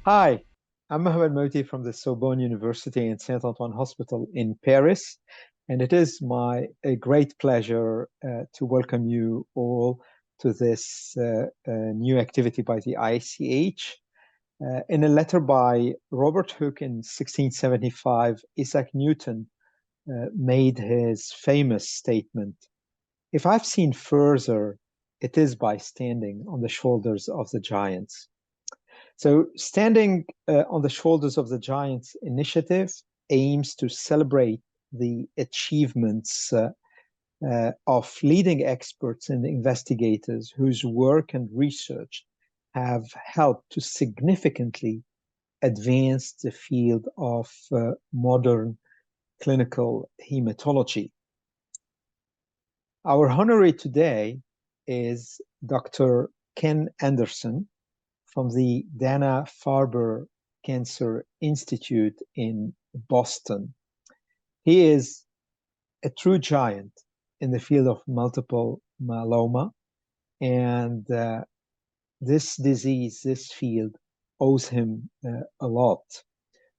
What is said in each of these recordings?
Hi, I'm Mohamed Moti from the Sorbonne University and Saint Antoine Hospital in Paris, and it is my a great pleasure to welcome you all to this new activity by the ICH. In a letter by Robert Hooke in 1675, Isaac Newton made his famous statement, "If I've seen further, it is by standing on the shoulders of the giants." So, Standing on the Shoulders of the Giants initiative aims to celebrate the achievements of leading experts and investigators whose work and research have helped to significantly advance the field of modern clinical hematology. Our honoree today is Dr. Ken Anderson from the Dana-Farber Cancer Institute in Boston. He is a true giant in the field of multiple myeloma, and this disease, this field, owes him a lot.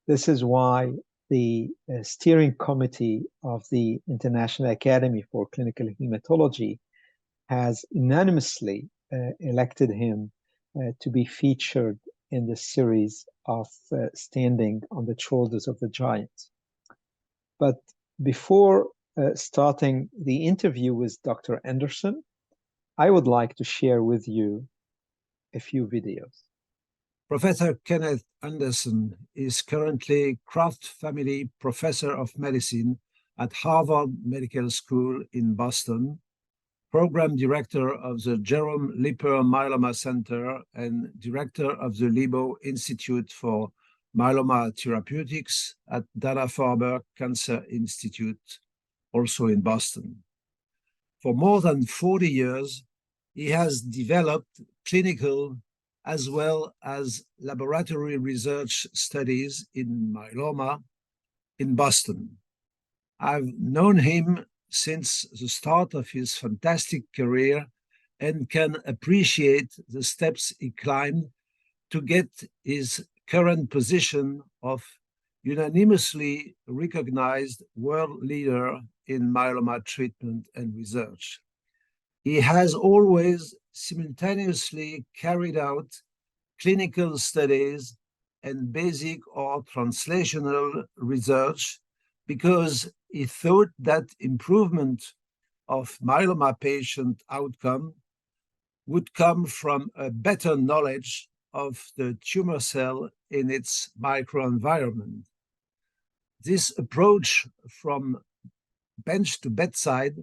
This is why the steering committee of the International Academy for Clinical Hematology has unanimously elected him to be featured in the series of Standing on the Shoulders of the Giants. But before starting the interview with Dr. Anderson, I would like to share with you a few videos. Professor Kenneth Anderson is currently Kraft Family Professor of Medicine at Harvard Medical School in Boston, Program Director of the Jerome Lipper Myeloma Center and Director of the Libo Institute for Myeloma Therapeutics at Dana-Farber Cancer Institute, also in Boston. For more than 40 years, he has developed clinical as well as laboratory research studies in myeloma in Boston. I've known him since the start of his fantastic career and can appreciate the steps he climbed to get his current position of unanimously recognized world leader in myeloma treatment and research. He has always simultaneously carried out clinical studies and basic or translational research because he thought that improvement of myeloma patient outcome would come from a better knowledge of the tumor cell in its microenvironment. This approach from bench to bedside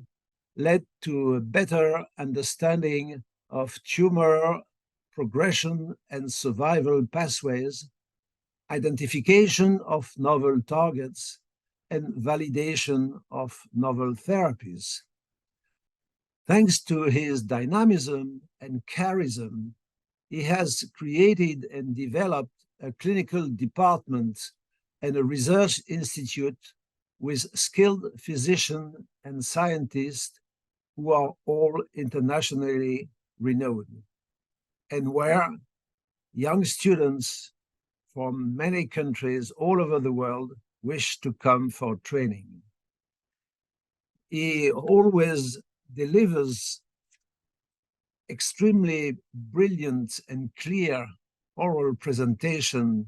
led to a better understanding of tumor progression and survival pathways, identification of novel targets, and validation of novel therapies. Thanks to his dynamism and charism, he has created and developed a clinical department and a research institute with skilled physicians and scientists who are all internationally renowned, and where young students from many countries all over the world wish to come for training. He always delivers extremely brilliant and clear oral presentation.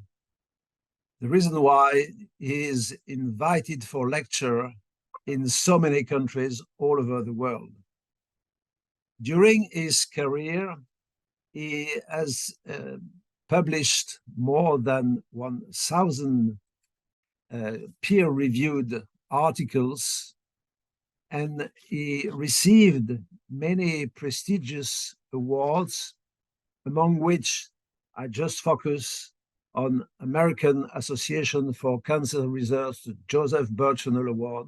The reason why he is invited for lecture in so many countries all over the world. During his career, he has published more than 1,000 peer-reviewed articles, and he received many prestigious awards, among which I just focus on American Association for Cancer Research, the Joseph Birchenough Award,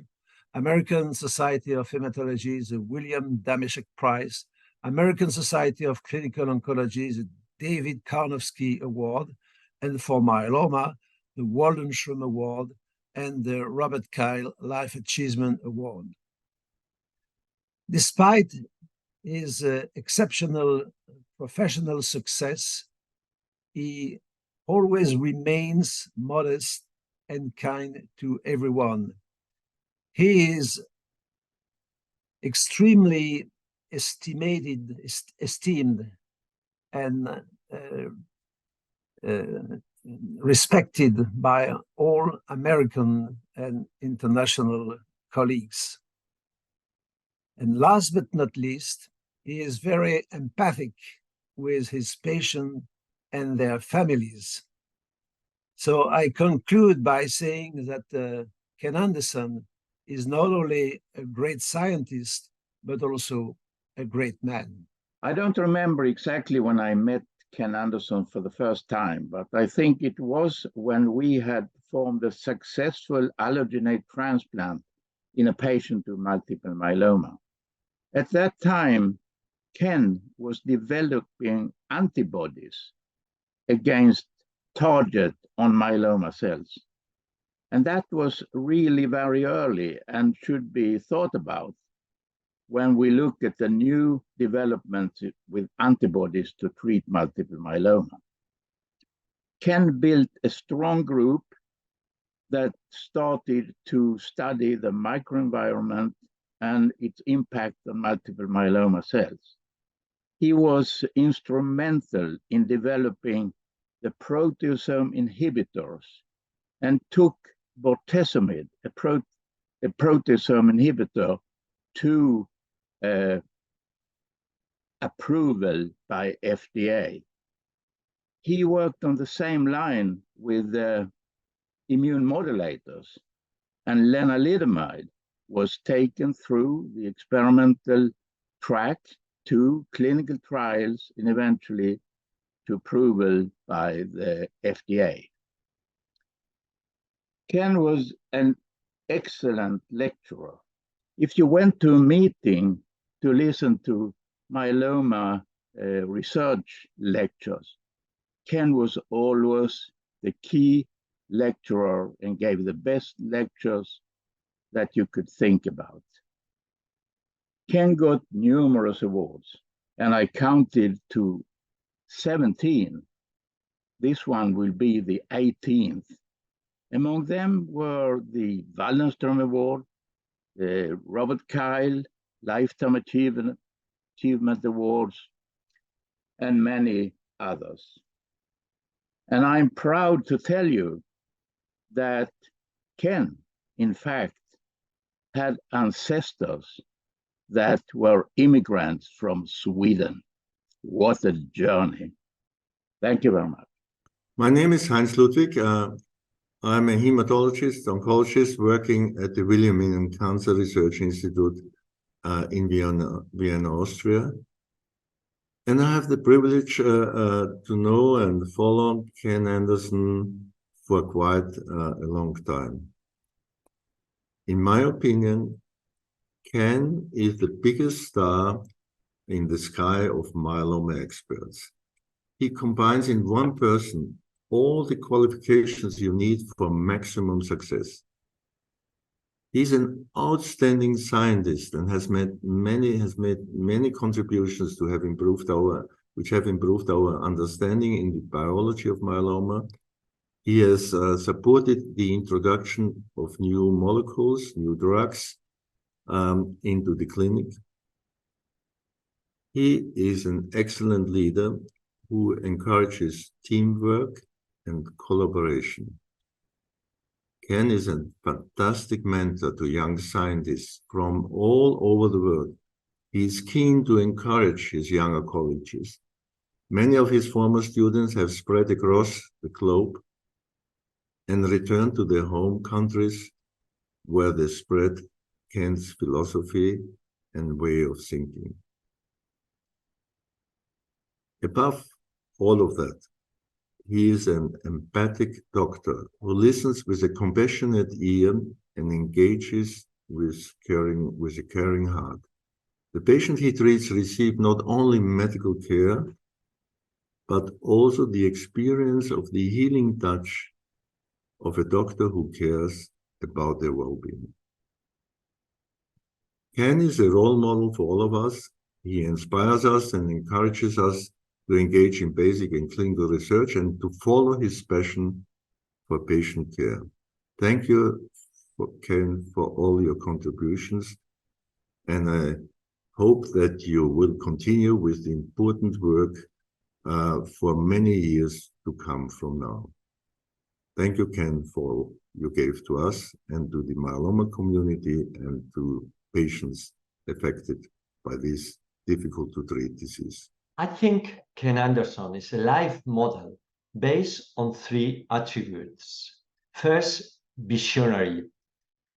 American Society of Hematology, the William Dameshek Prize, American Society of Clinical Oncology, the David Karnofsky Award, and for myeloma, the Waldenstrom Award and the Robert Kyle Life Achievement Award. Despite his exceptional professional success, he always remains modest and kind to everyone. He is extremely esteemed and respected by all American and international colleagues. And last but not least, he is very empathic with his patients and their families. So I conclude by saying that Ken Anderson is not only a great scientist, but also a great man. I don't remember exactly when I met Ken Anderson for the first time, but I think it was when we had performed a successful allogeneic transplant in a patient with multiple myeloma. At that time, Ken was developing antibodies against target on myeloma cells. And that was really very early and should be thought about when we look at the new developments with antibodies to treat multiple myeloma. Ken built a strong group that started to study the microenvironment and its impact on multiple myeloma cells. He was instrumental in developing the proteasome inhibitors and took bortezomib, a proteasome inhibitor, to approval by FDA. He worked on the same line with immune modulators, and lenalidomide was taken through the experimental track to clinical trials and eventually to approval by the FDA. Ken was an excellent lecturer. If you went to a meeting to listen to myeloma research lectures, Ken was always the key lecturer and gave the best lectures that you could think about. Ken got numerous awards, and I counted to 17. This one will be the 18th. Among them were the Wallenström Award, the Robert Kyle Lifetime Achievement Awards, and many others. And I'm proud to tell you that Ken, in fact, had ancestors that were immigrants from Sweden. What a journey. Thank you very much. My name is Heinz Ludwig. I'm a hematologist, oncologist working at the William Ingham Cancer Research Institute in Vienna, Austria. And I have the privilege to know and follow Ken Anderson for quite a long time. In my opinion, Ken is the biggest star in the sky of myeloma experts. He combines in one person all the qualifications you need for maximum success. He's an outstanding scientist and has made many contributions to have improved our understanding in the biology of myeloma. He has supported the introduction of new molecules, new drugs into the clinic. He is an excellent leader who encourages teamwork and collaboration. Ken is a fantastic mentor to young scientists from all over the world. He is keen to encourage his younger colleagues. Many of his former students have spread across the globe and returned to their home countries where they spread Ken's philosophy and way of thinking. Above all of that, he is an empathic doctor who listens with a compassionate ear and engages with a caring heart. The patient he treats receive not only medical care, but also the experience of the healing touch of a doctor who cares about their well-being. Ken is a role model for all of us. He inspires us and encourages us to engage in basic and clinical research and to follow his passion for patient care. Thank you, Ken, for all your contributions, and I hope that you will continue with the important work for many years to come from now. Thank you, Ken, for all you gave to us and to the myeloma community and to patients affected by this difficult to treat disease. I think Ken Anderson is a life model based on three attributes. First, visionary,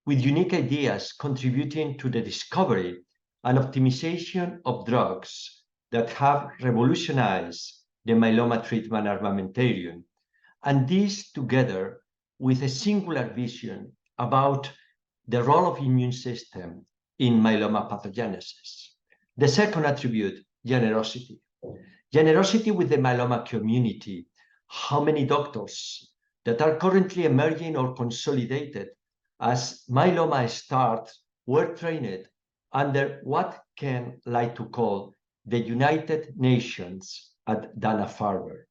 with unique ideas contributing to the discovery and optimization of drugs that have revolutionized the myeloma treatment armamentarium, and this together with a singular vision about the role of immune system in myeloma pathogenesis. The second attribute, generosity. Generosity with the myeloma community. How many doctors that are currently emerging or consolidated as myeloma starts were trained under what Ken like to call the United Nations at Dana-Farber.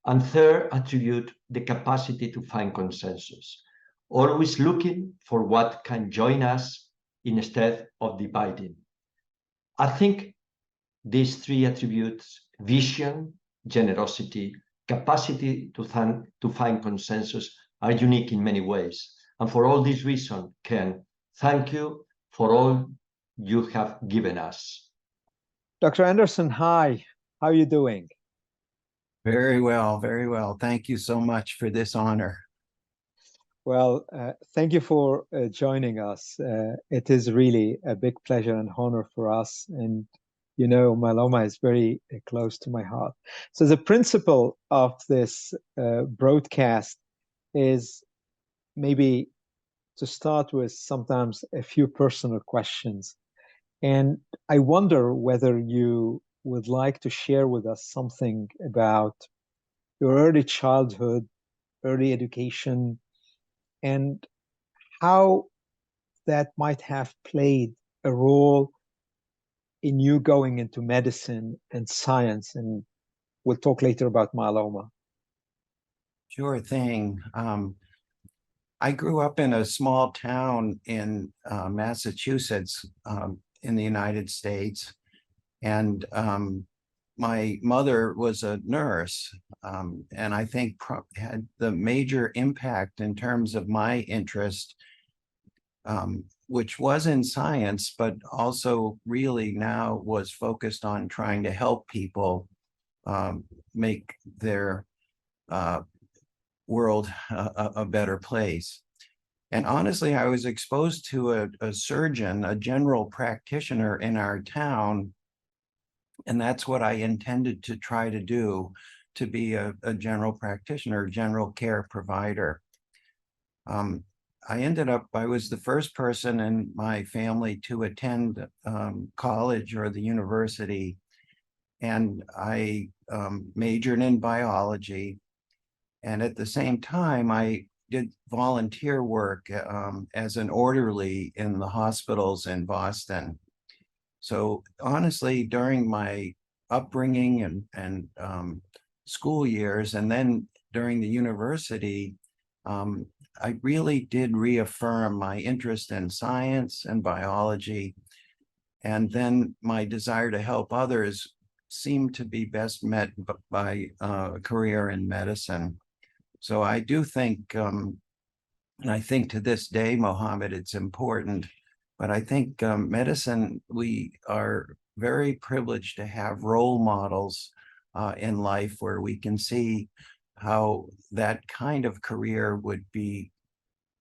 And third attribute, the capacity to find consensus, always looking for what can join us instead of dividing. I think these three attributes, vision, generosity, capacity to find consensus, are unique in many ways. And for all this reason, Ken, thank you for all you have given us. Dr. Anderson, hi. How are you doing? Very well, very well. Thank you so much for this honor. Well, thank you for joining us. It is really a big pleasure and honor for us. And, you know, myeloma is very close to my heart. So the principle of this broadcast is maybe to start with sometimes a few personal questions. And I wonder whether you would like to share with us something about your early childhood, early education, and how that might have played a role in you going into medicine and science. And we'll talk later about myeloma. Sure thing. I grew up in a small town in Massachusetts in the United States. And my mother was a nurse, and I think had the major impact in terms of my interest, which was in science, but also really now was focused on trying to help people make their world a better place. And honestly, I was exposed to a surgeon, a general practitioner in our town, and that's what I intended to try to do, to be a general practitioner, general care provider. I was the first person in my family to attend college or the university, and I majored in biology. And at the same time, I did volunteer work as an orderly in the hospitals in Boston. So honestly, during my upbringing and school years, and then during the university, I really did reaffirm my interest in science and biology. And then my desire to help others seemed to be best met by a career in medicine. So I do think, and I think to this day, Mohammed, it's important, but I think medicine, we are very privileged to have role models in life where we can see how that kind of career would be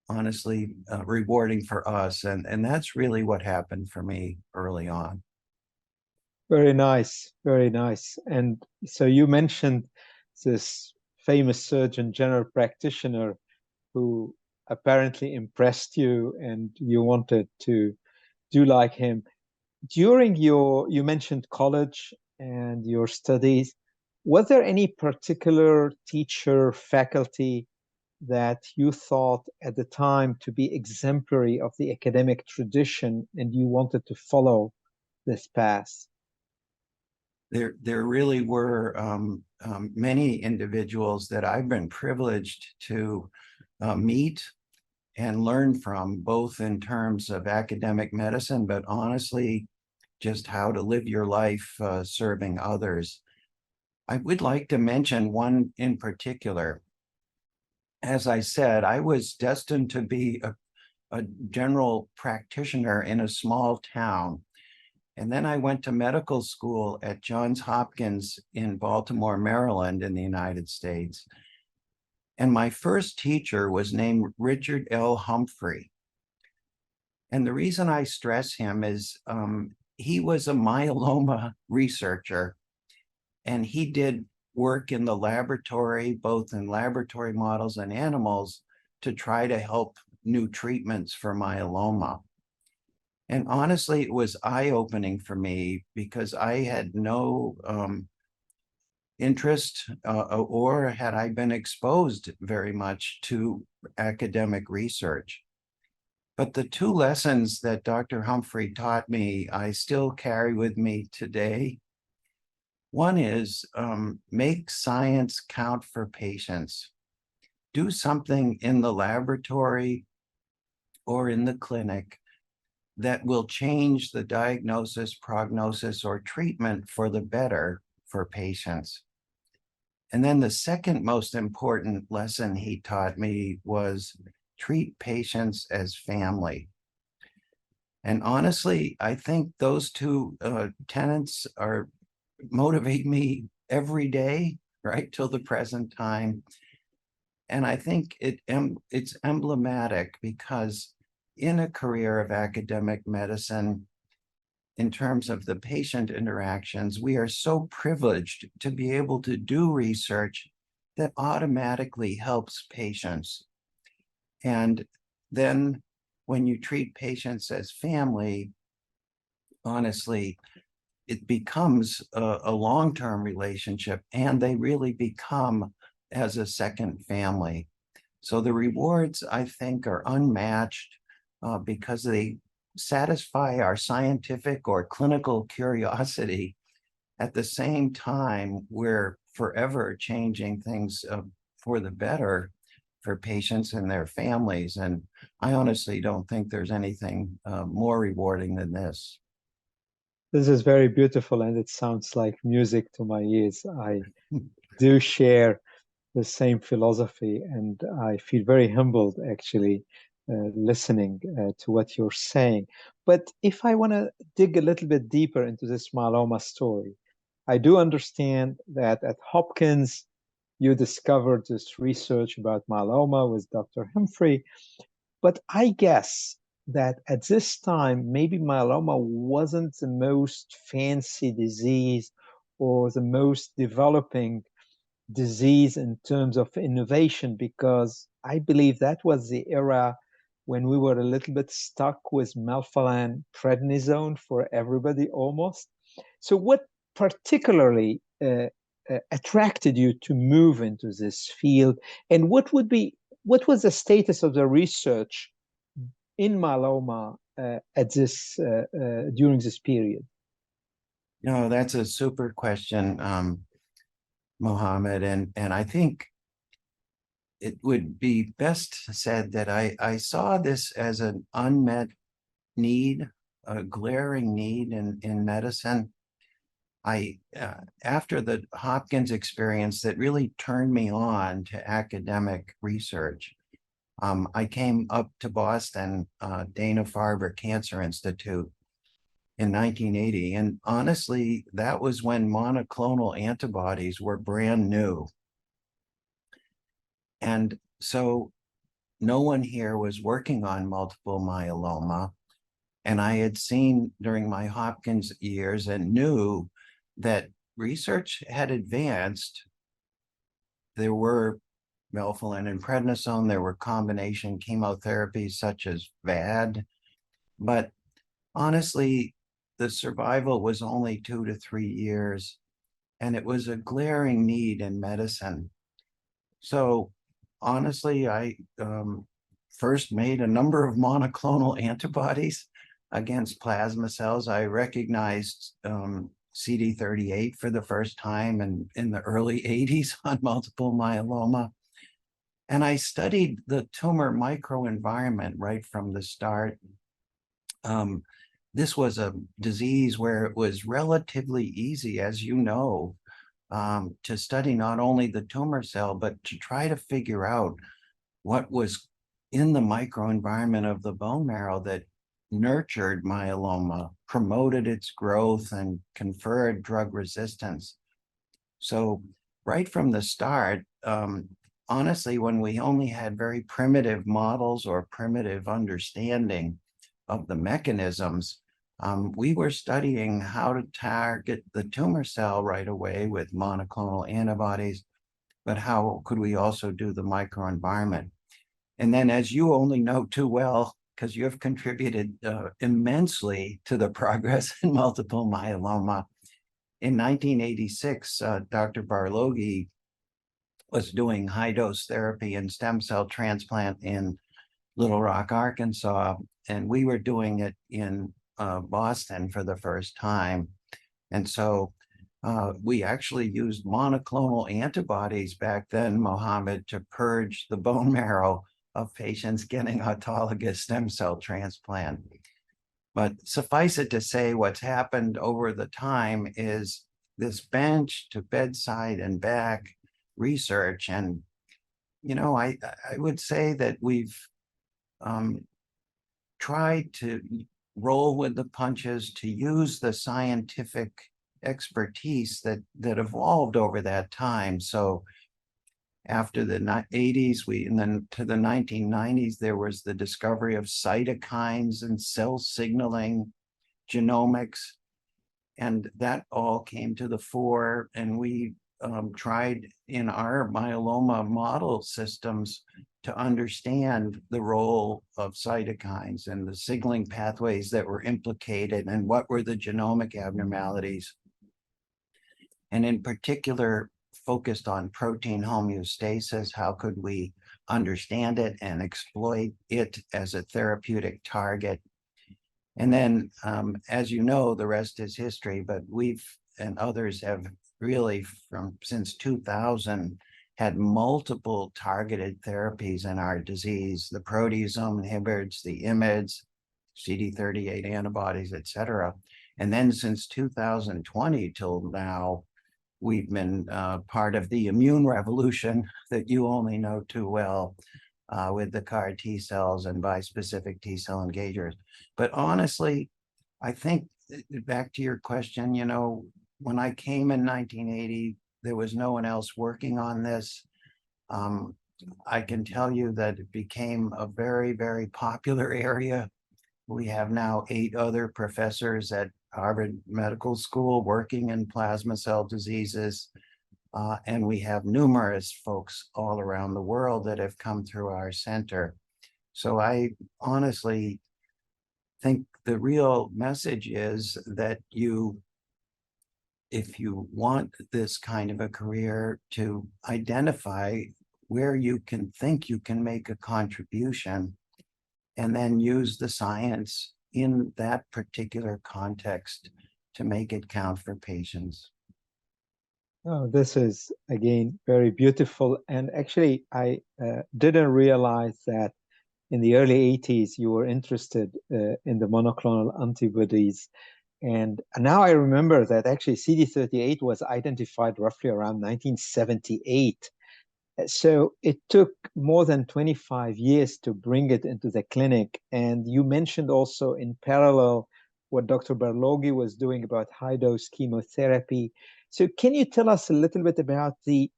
honestly rewarding for us. And that's really what happened for me early on. Very nice, very nice. And so you mentioned this famous surgeon general practitioner who apparently impressed you and you wanted to do like him. During you mentioned college and your studies, was there any particular teacher, faculty that you thought at the time to be exemplary of the academic tradition and you wanted to follow this path? there really were many individuals that I've been privileged to meet and learn from, both in terms of academic medicine, but honestly, just how to live your life serving others. I would like to mention one in particular. As I said, I was destined to be a general practitioner in a small town. And then I went to medical school at Johns Hopkins in Baltimore, Maryland, in the United States. And my first teacher was named Richard L. Humphrey. And the reason I stress him is he was a myeloma researcher, and he did work in the laboratory, both in laboratory models and animals, to try to help new treatments for myeloma. And honestly, it was eye-opening for me because I had no interest or had I been exposed very much to academic research. But the two lessons that Dr. Humphrey taught me, I still carry with me today. One is make science count for patients. Do something in the laboratory or in the clinic that will change the diagnosis, prognosis, or treatment for the better for patients. And then the second most important lesson he taught me was treat patients as family. And honestly, I think those two tenets motivate me every day, right, till the present time. And I think it's emblematic because in a career of academic medicine, in terms of the patient interactions, we are so privileged to be able to do research that automatically helps patients. And then when you treat patients as family, honestly, it becomes a long-term relationship, and they really become as a second family. So the rewards, I think, are unmatched because they satisfy our scientific or clinical curiosity. At the same time, we're forever changing things for the better for patients and their families. And I honestly don't think there's anything more rewarding than this. This is very beautiful, and it sounds like music to my ears. I do share the same philosophy, and I feel very humbled actually listening to what you're saying. But if I want to dig a little bit deeper into this myeloma story, I do understand that at Hopkins, you discovered this research about myeloma with Dr. Humphrey. But I guess that at this time, maybe myeloma wasn't the most fancy disease or the most developing disease in terms of innovation, because I believe that was the era when we were a little bit stuck with melphalan prednisone for everybody almost. So what particularly attracted you to move into this field, and what was the status of the research in myeloma at this during this period? No, that's a super question, Mohammed, and I think it would be best said that I saw this as an unmet need, a glaring need in medicine. After the Hopkins experience that really turned me on to academic research, I came up to Boston, Dana-Farber Cancer Institute in 1980. And honestly, that was when monoclonal antibodies were brand new. And so no one here was working on multiple myeloma. And I had seen during my Hopkins years and knew that research had advanced. There were melphalan and prednisone, there were combination chemotherapies such as VAD, but honestly, the survival was only 2 to 3 years, and it was a glaring need in medicine. So honestly, I first made a number of monoclonal antibodies against plasma cells. I recognized CD38 for the first time in the early 80s on multiple myeloma. And I studied the tumor microenvironment right from the start. This was a disease where it was relatively easy, as you know, to study not only the tumor cell, but to try to figure out what was in the microenvironment of the bone marrow that nurtured myeloma, promoted its growth, and conferred drug resistance. So right from the start, honestly, when we only had very primitive models or primitive understanding of the mechanisms, we were studying how to target the tumor cell right away with monoclonal antibodies, but how could we also do the microenvironment? And then, as you only know too well, because you have contributed immensely to the progress in multiple myeloma, in 1986, Dr. Barloghi was doing high-dose therapy and stem cell transplant in Little Rock, Arkansas, and we were doing it in Boston for the first time. And so we actually used monoclonal antibodies back then, Mohammed, to purge the bone marrow of patients getting autologous stem cell transplant. But suffice it to say, what's happened over the time is this bench to bedside and back research. And, you know, I would say that we've tried to roll with the punches, to use the scientific expertise that evolved over that time. So after the 80s, and then to the 1990s, there was the discovery of cytokines and cell signaling genomics. And that all came to the fore. And we tried in our myeloma model systems to understand the role of cytokines and the signaling pathways that were implicated and what were the genomic abnormalities. And in particular, focused on protein homeostasis. How could we understand it and exploit it as a therapeutic target? And then, as you know, the rest is history, but we've and others have really since 2000 had multiple targeted therapies in our disease, the proteasome inhibitors, the IMiDs, CD38 antibodies, et cetera. And then since 2020 till now, we've been part of the immune revolution that you only know too well with the CAR T cells and bispecific T cell engagers. But honestly, I think back to your question, you know, when I came in 1980, there was no one else working on this. I can tell you that it became a very, very popular area. We have now 8 other professors at Harvard Medical School working in plasma cell diseases. And we have numerous folks all around the world that have come through our center. So I honestly think the real message is that if you want this kind of a career, to identify where you can think you can make a contribution and then use the science in that particular context to make it count for patients. Oh, this is, again, very beautiful. And actually, I didn't realize that in the early 80s, you were interested in the monoclonal antibodies. And now I remember that actually CD38 was identified roughly around 1978. So it took more than 25 years to bring it into the clinic. And you mentioned also in parallel what Dr. Barloghi was doing about high-dose chemotherapy. So can you tell us a little bit about the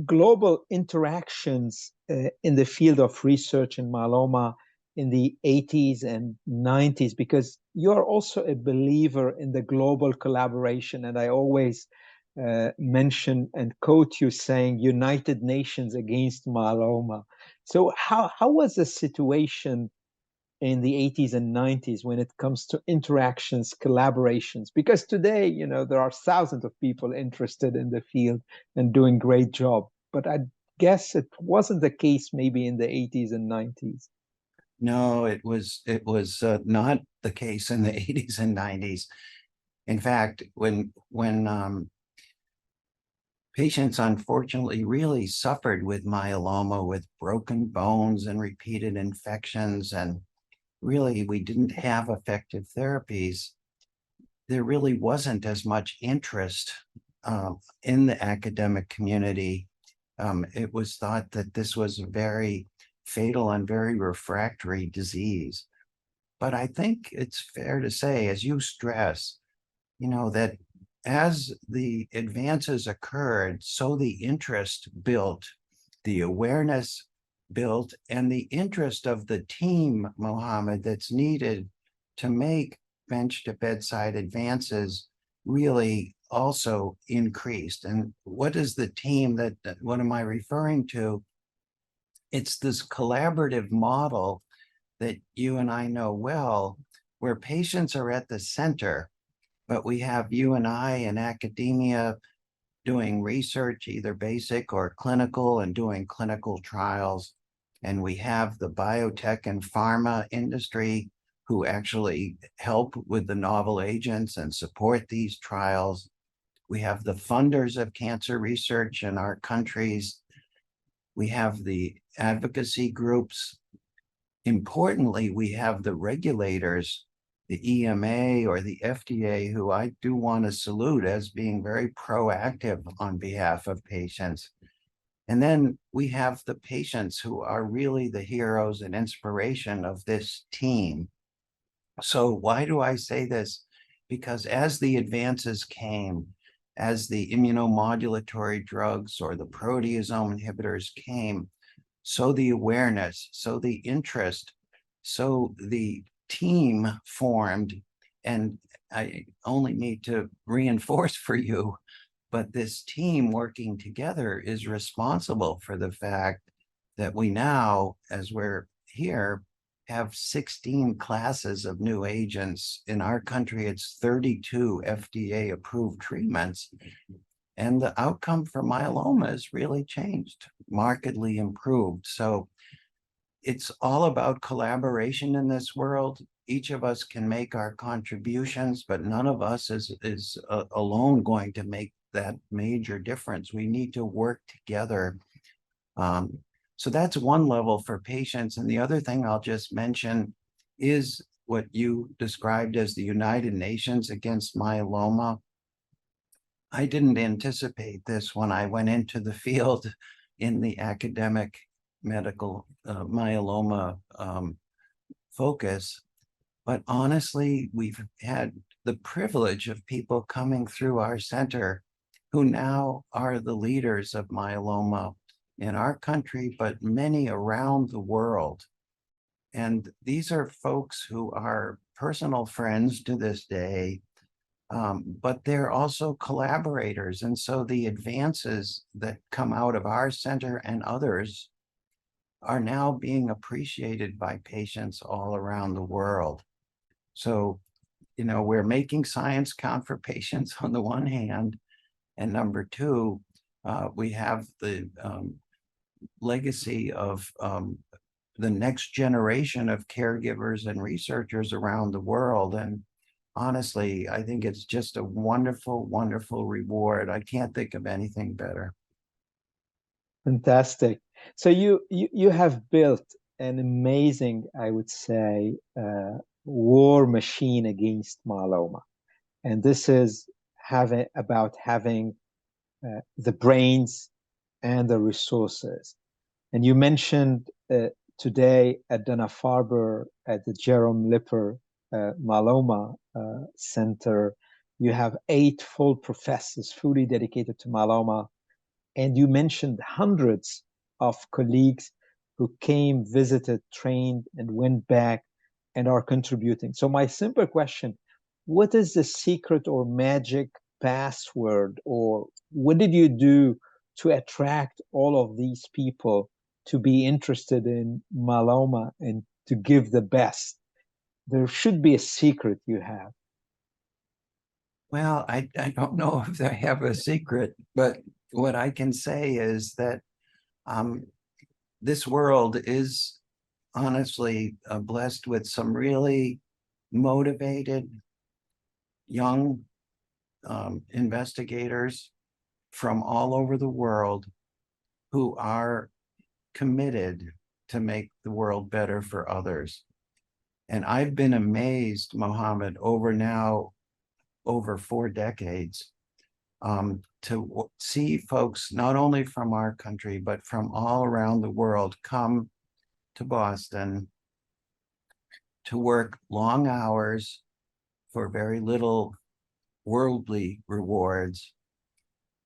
global interactions in the field of research in myeloma in the 80s and 90s? Because you're also a believer in the global collaboration. And I always mention and quote you saying United Nations against myeloma. So how was the situation in the 80s and 90s when it comes to interactions, collaborations? Because today, you know, there are thousands of people interested in the field and doing great job. But I guess it wasn't the case maybe in the 80s and 90s. No, it was not the case in the 80s and 90s. In fact, when patients unfortunately really suffered with myeloma with broken bones and repeated infections, and really we didn't have effective therapies, there really wasn't as much interest in the academic community. It was thought that this was a very fatal and very refractory disease. But I think it's fair to say, as you stress, that as the advances occurred, so the interest built, the awareness built, and the interest of the team, Mohammed, that's needed to make bench to bedside advances really also increased. And what is the team what am I referring to? It's this collaborative model that you and I know well, where patients are at the center, but we have you and I in academia doing research, either basic or clinical, and doing clinical trials. And we have the biotech and pharma industry who actually help with the novel agents and support these trials. We have the funders of cancer research in our countries. We have the advocacy groups. Importantly, we have the regulators, the EMA or the FDA, who I do want to salute as being very proactive on behalf of patients. And then we have the patients who are really the heroes and inspiration of this team. So why do I say this? Because as the advances came, as the immunomodulatory drugs or the proteasome inhibitors came, so the awareness, so the interest, so the team formed. And I only need to reinforce for you, but this team working together is responsible for the fact that we now, as we're here, have 16 classes of new agents. In our country, it's 32 FDA approved treatments. And the outcome for myeloma has really changed, markedly improved. So it's all about collaboration in this world. Each of us can make our contributions, but none of us is alone going to make that major difference. We need to work together. So that's one level for patients. And the other thing I'll just mention is what you described as the United Nations Against Myeloma. I didn't anticipate this when I went into the field in the academic medical myeloma focus. But honestly, we've had the privilege of people coming through our center who now are the leaders of myeloma in our country, but many around the world. And these are folks who are personal friends to this day, but they're also collaborators. And so the advances that come out of our center and others are now being appreciated by patients all around the world. So, we're making science count for patients on the one hand, and number two, we have the legacy of the next generation of caregivers and researchers around the world. And honestly, I think it's just a wonderful, wonderful reward. I can't think of anything better. Fantastic. So you have built an amazing, I would say, war machine against myeloma. And this is about having the brains and the resources. And you mentioned today at Dana-Farber, at the Jerome Lipper Myeloma Center, you have 8 full professors fully dedicated to myeloma. And you mentioned hundreds of colleagues who came, visited, trained, and went back and are contributing. So my simple question, what is the secret or magic password, or what did you do to attract all of these people to be interested in myeloma and to give the best? There should be a secret you have. Well, I don't know if I have a secret, but what I can say is that this world is honestly blessed with some really motivated young investigators from all over the world who are committed to make the world better for others. And I've been amazed, Mohammed, over 4 decades, to see folks not only from our country, but from all around the world come to Boston to work long hours for very little worldly rewards,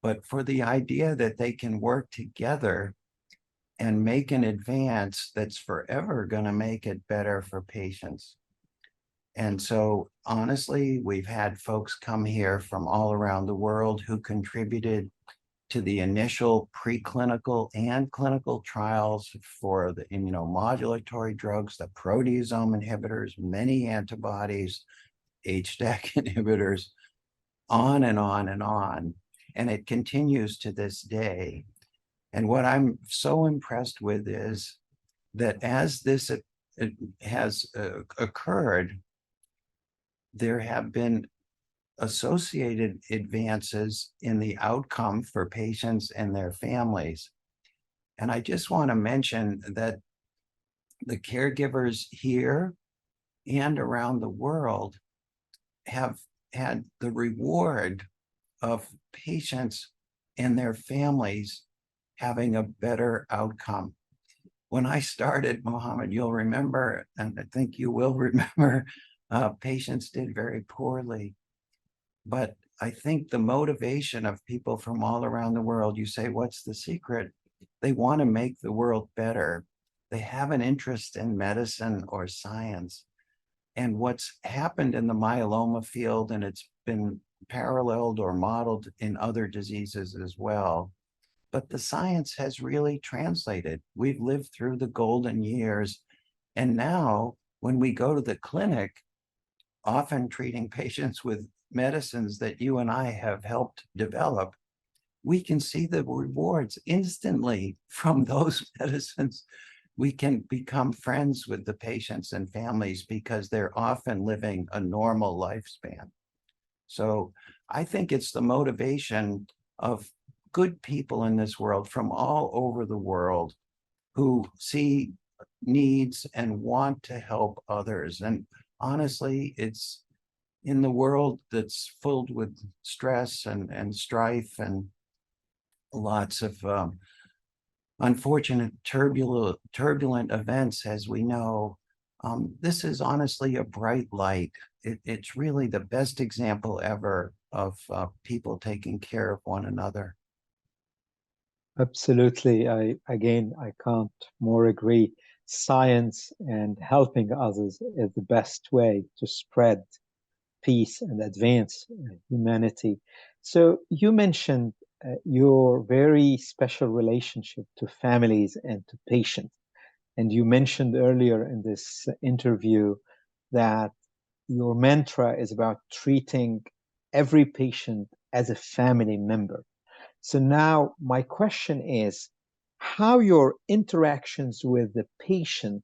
but for the idea that they can work together and make an advance that's forever going to make it better for patients. And so, honestly, we've had folks come here from all around the world who contributed to the initial preclinical and clinical trials for the immunomodulatory drugs, the proteasome inhibitors, many antibodies, HDAC inhibitors, on and on and on. And it continues to this day. And what I'm so impressed with is that as this has occurred, there have been associated advances in the outcome for patients and their families. And I just want to mention that the caregivers here and around the world have had the reward of patients and their families having a better outcome. When I started, Mohammed, you'll remember, and I think you will remember, patients did very poorly. But I think the motivation of people from all around the world, you say, what's the secret? They want to make the world better. They have an interest in medicine or science. And what's happened in the myeloma field, and it's been paralleled or modeled in other diseases as well, but the science has really translated. We've lived through the golden years. And now when we go to the clinic, often treating patients with medicines that you and I have helped develop, we can see the rewards instantly from those medicines. We can become friends with the patients and families because they're often living a normal lifespan. So I think it's the motivation of good people in this world from all over the world who see needs and want to help others. And honestly, it's in the world that's filled with stress and strife and lots of unfortunate turbulent events, as we know, this is honestly a bright light. It's really the best example ever of people taking care of one another. Absolutely. I can't more agree. Science and helping others is the best way to spread peace and advance humanity. So you mentioned your very special relationship to families and to patients. And you mentioned earlier in this interview that your mantra is about treating every patient as a family member. So now my question is how your interactions with the patient,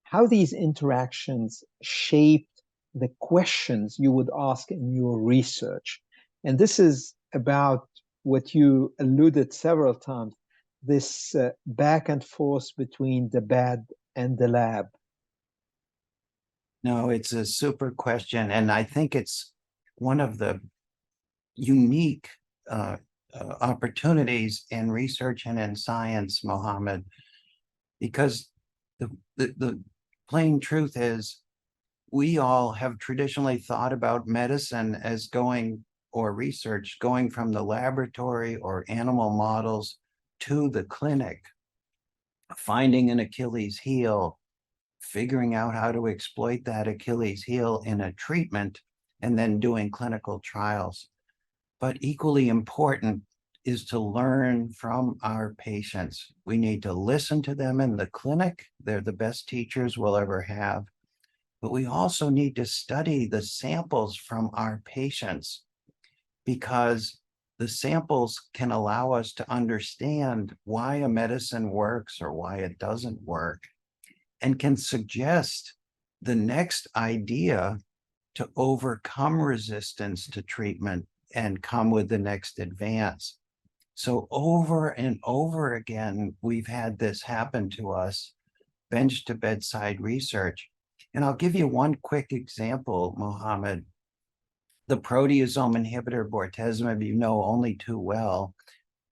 how these interactions shaped the questions you would ask in your research. And this is about what you alluded several times, this back and forth between the bed and the lab. No, it's a super question. And I think it's one of the unique opportunities in research and in science, Mohammed, because the plain truth is we all have traditionally thought about medicine as research going from the laboratory or animal models to the clinic, finding an Achilles heel, figuring out how to exploit that Achilles heel in a treatment, and then doing clinical trials. But equally important is to learn from our patients. We need to listen to them in the clinic. They're the best teachers we'll ever have. But we also need to study the samples from our patients because the samples can allow us to understand why a medicine works or why it doesn't work, and can suggest the next idea to overcome resistance to treatment and come with the next advance. So over and over again, we've had this happen to us, bench to bedside research. And I'll give you one quick example, Mohammed. The proteasome inhibitor bortezomib, you know only too well,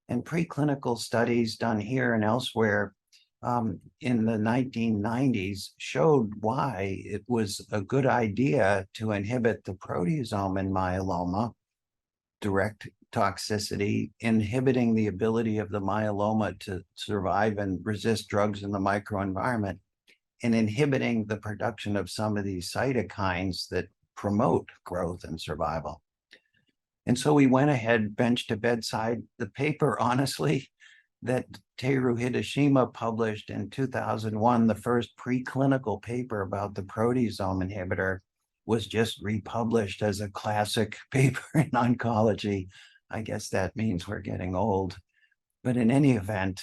and preclinical studies done here and elsewhere in the 1990s showed why it was a good idea to inhibit the proteasome in myeloma, direct toxicity, inhibiting the ability of the myeloma to survive and resist drugs in the microenvironment, and inhibiting the production of some of these cytokines that promote growth and survival. And so we went ahead, bench to bedside. The paper, honestly, that Teru Hideshima published in 2001, the first preclinical paper about the proteasome inhibitor, was just republished as a classic paper in oncology. I guess that means we're getting old. But in any event,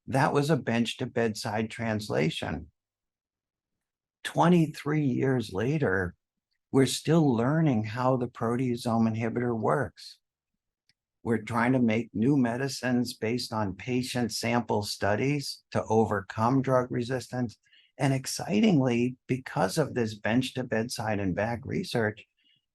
that was a bench to bedside translation. 23 years later, we're still learning how the proteasome inhibitor works. We're trying to make new medicines based on patient sample studies to overcome drug resistance. And excitingly, because of this bench to bedside and back research,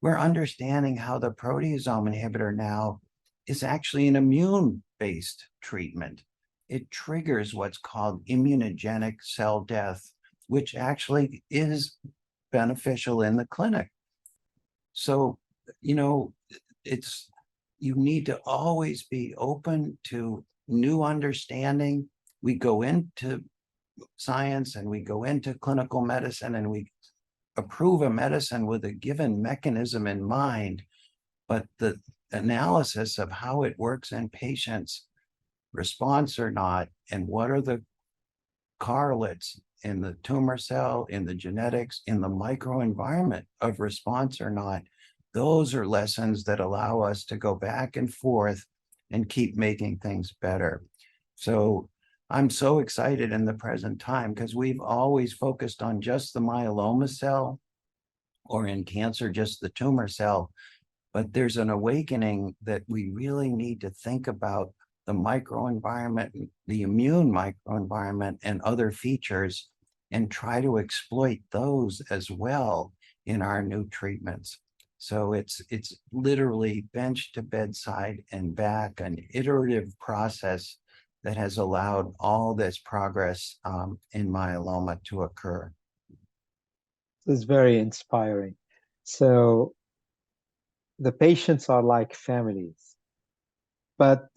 we're understanding how the proteasome inhibitor now is actually an immune-based treatment. It triggers what's called immunogenic cell death, which actually is beneficial in the clinic. So, you know, you need to always be open to new understanding. We go into science and we go into clinical medicine and we approve a medicine with a given mechanism in mind, but the analysis of how it works in patients, response or not, and what are the correlates in the tumor cell, in the genetics, in the microenvironment of response or not, those are lessons that allow us to go back and forth and keep making things better. So I'm so excited in the present time because we've always focused on just the myeloma cell, or in cancer, just the tumor cell. But there's an awakening that we really need to think about the microenvironment, the immune microenvironment, and other features, and try to exploit those as well in our new treatments. So it's literally bench to bedside and back, an iterative process that has allowed all this progress in myeloma to occur. This is very inspiring. So the patients are like families, but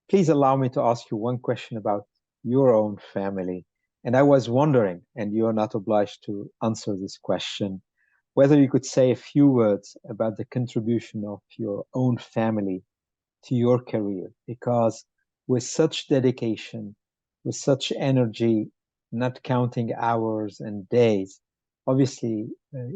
please allow me to ask you one question about your own family. And I was wondering, and you're not obliged to answer this question, whether you could say a few words about the contribution of your own family to your career, because with such dedication, with such energy, not counting hours and days, obviously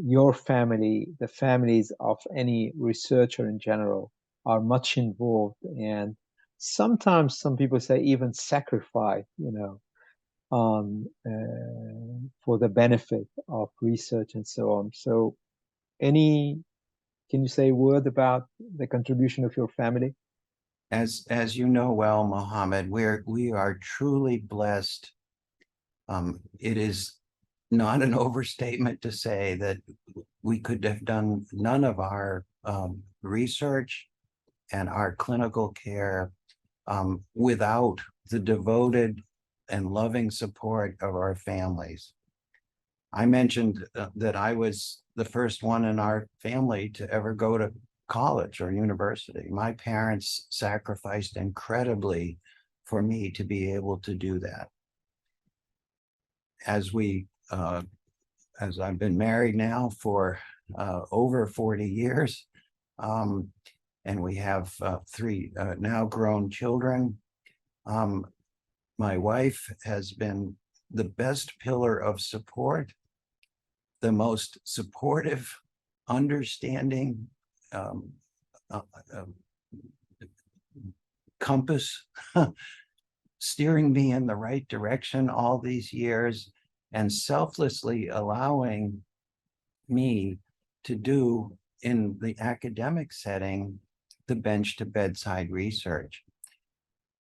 your family, the families of any researcher in general, are much involved, and sometimes some people say even sacrifice, for the benefit of research and so on. So can you say a word about the contribution of your family? As you know well, Mohammed, we are truly blessed. It is not an overstatement to say that we could have done none of our research and our clinical care without the devoted and loving support of our families. I mentioned that I was the first one in our family to ever go to college or university. My parents sacrificed incredibly for me to be able to do that. As I've been married now for over 40 years, and we have three now grown children. My wife has been the best pillar of support, the most supportive, understanding compass, steering me in the right direction all these years, and selflessly allowing me to do in the academic setting, the bench to bedside research.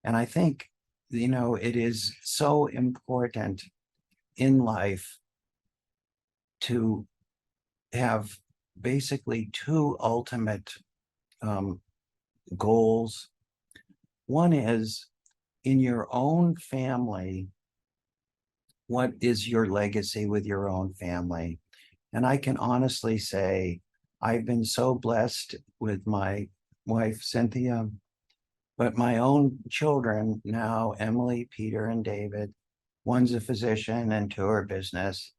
And I think, it is so important in life to have basically two ultimate goals. One is, in your own family, what is your legacy with your own family? And I can honestly say, I've been so blessed with my wife, Cynthia, but my own children now, Emily, Peter, and David, one's a physician and two are business.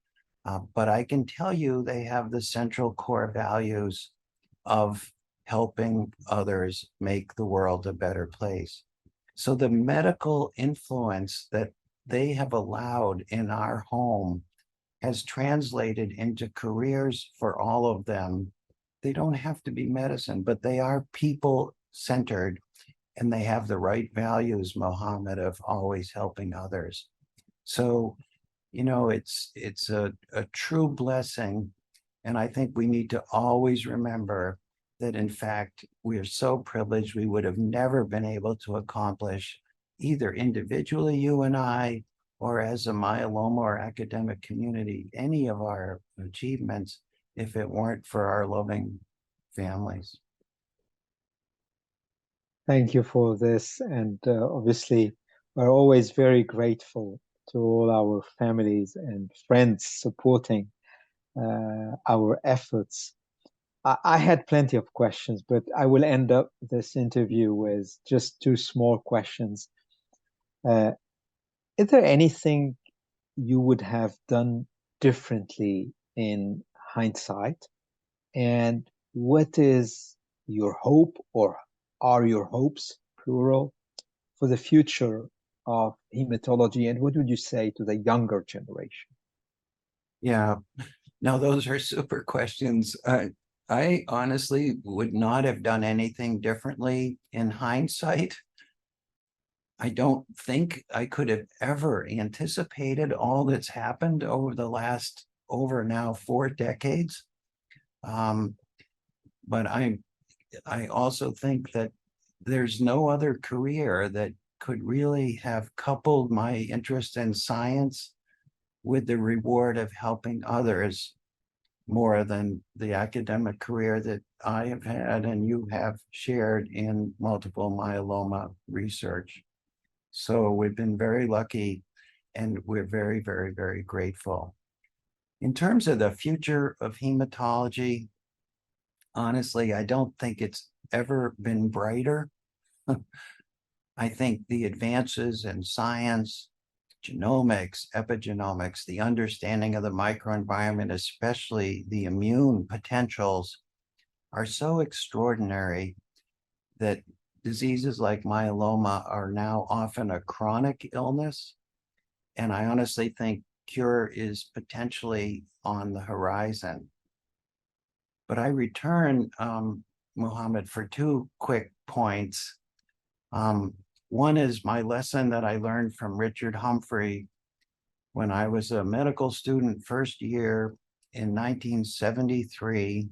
But I can tell you they have the central core values of helping others make the world a better place. So the medical influence that they have allowed in our home has translated into careers for all of them. They don't have to be medicine, but they are people-centered, and they have the right values, Mohammed, of always helping others. So, it's a true blessing. And I think we need to always remember that, in fact, we are so privileged, we would have never been able to accomplish, either individually, you and I, or as a myeloma or academic community, any of our achievements, if it weren't for our loving families. Thank you for this. And obviously, we're always very grateful to all our families and friends supporting our efforts. I had plenty of questions, but I will end up this interview with just two small questions. Is there anything you would have done differently in hindsight? And what is your hope, or are your hopes, plural, for the future of hematology? And what would you say to the younger generation? Yeah, no, those are super questions. I honestly would not have done anything differently in hindsight. I don't think I could have ever anticipated all that's happened over the last now 4 decades. But I also think that there's no other career that could really have coupled my interest in science with the reward of helping others more than the academic career that I have had and you have shared in multiple myeloma research. So we've been very lucky, and we're very, very, very grateful. In terms of the future of hematology, honestly, I don't think it's ever been brighter. I think the advances in science, genomics, epigenomics, the understanding of the microenvironment, especially the immune potentials, are so extraordinary that diseases like myeloma are now often a chronic illness. And I honestly think cure is potentially on the horizon. But I return, Mohammed, for two quick points. One is my lesson that I learned from Richard Humphrey when I was a medical student first year in 1973.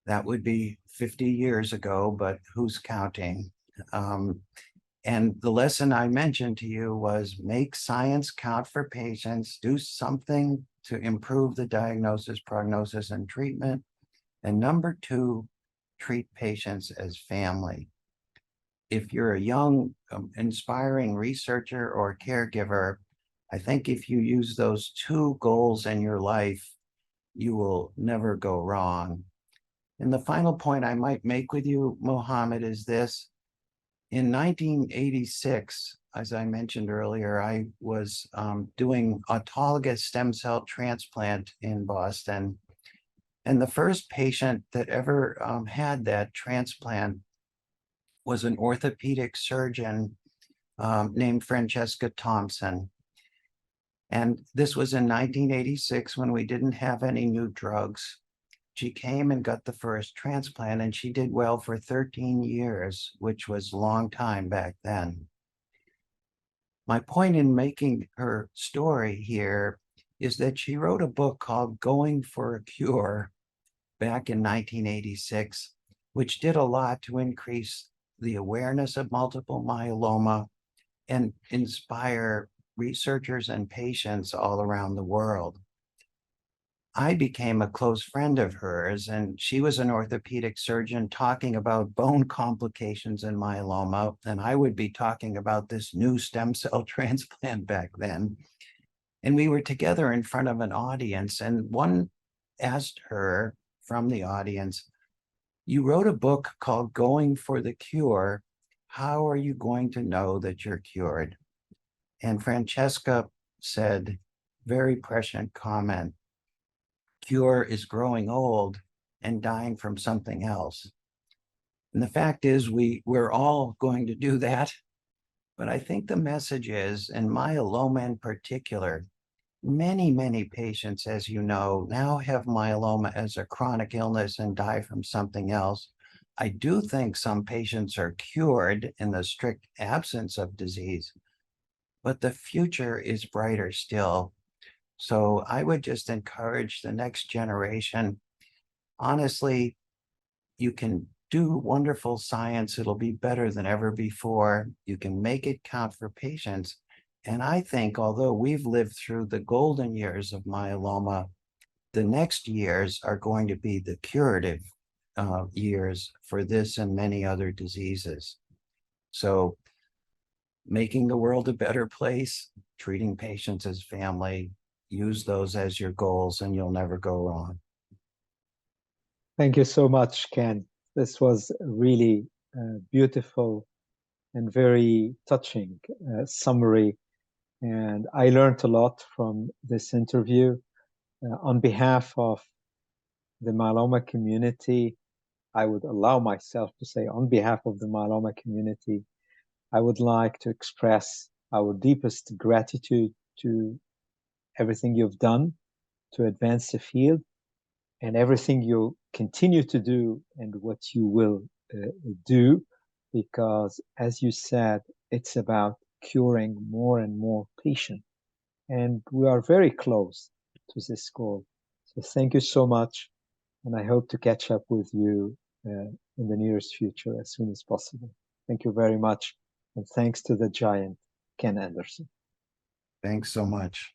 That would be 50 years ago, but who's counting? And the lesson I mentioned to you was make science count for patients, do something to improve the diagnosis, prognosis, and treatment. And number two, treat patients as family. If you're a young, inspiring researcher or caregiver, I think if you use those two goals in your life, you will never go wrong. And the final point I might make with you, Mohammed, is this. In 1986, as I mentioned earlier, I was doing autologous stem cell transplant in Boston. And the first patient that ever had that transplant was an orthopedic surgeon named Francesca Thompson. And this was in 1986 when we didn't have any new drugs. She came and got the first transplant, and she did well for 13 years, which was a long time back then. My point in making her story here is that she wrote a book called Going for a Cure, back in 1986, which did a lot to increase the awareness of multiple myeloma and inspire researchers and patients all around the world. I became a close friend of hers, and she was an orthopedic surgeon talking about bone complications in myeloma, and I would be talking about this new stem cell transplant back then. And we were together in front of an audience, and one asked her from the audience, "You wrote a book called Going for the Cure. How are you going to know that you're cured?" And Francesca said, very prescient comment, "Cure is growing old and dying from something else." And the fact is, we're all going to do that. But I think the message is, in myeloma in particular, many patients, as you know, now have myeloma as a chronic illness and die from something else. I do think some patients are cured in the strict absence of disease, but the future is brighter still. So I would just encourage the next generation. Honestly, you can do wonderful science. It'll be better than ever before. You can make it count for patients. And I think, although we've lived through the golden years of myeloma, the next years are going to be the curative years for this and many other diseases. So making the world a better place, treating patients as family, use those as your goals and you'll never go wrong. Thank you so much, Ken. This was really beautiful and very touching summary. And I learned a lot from this interview. On behalf of the myeloma community, I would allow myself to say, on behalf of the myeloma community, I would like to express our deepest gratitude to everything you've done to advance the field and everything you continue to do and what you will do, because as you said, it's about curing more and more patients. And we are very close to this goal. So thank you so much. And I hope to catch up with you in the nearest future as soon as possible. Thank you very much. And thanks to the giant, Ken Anderson. Thanks so much.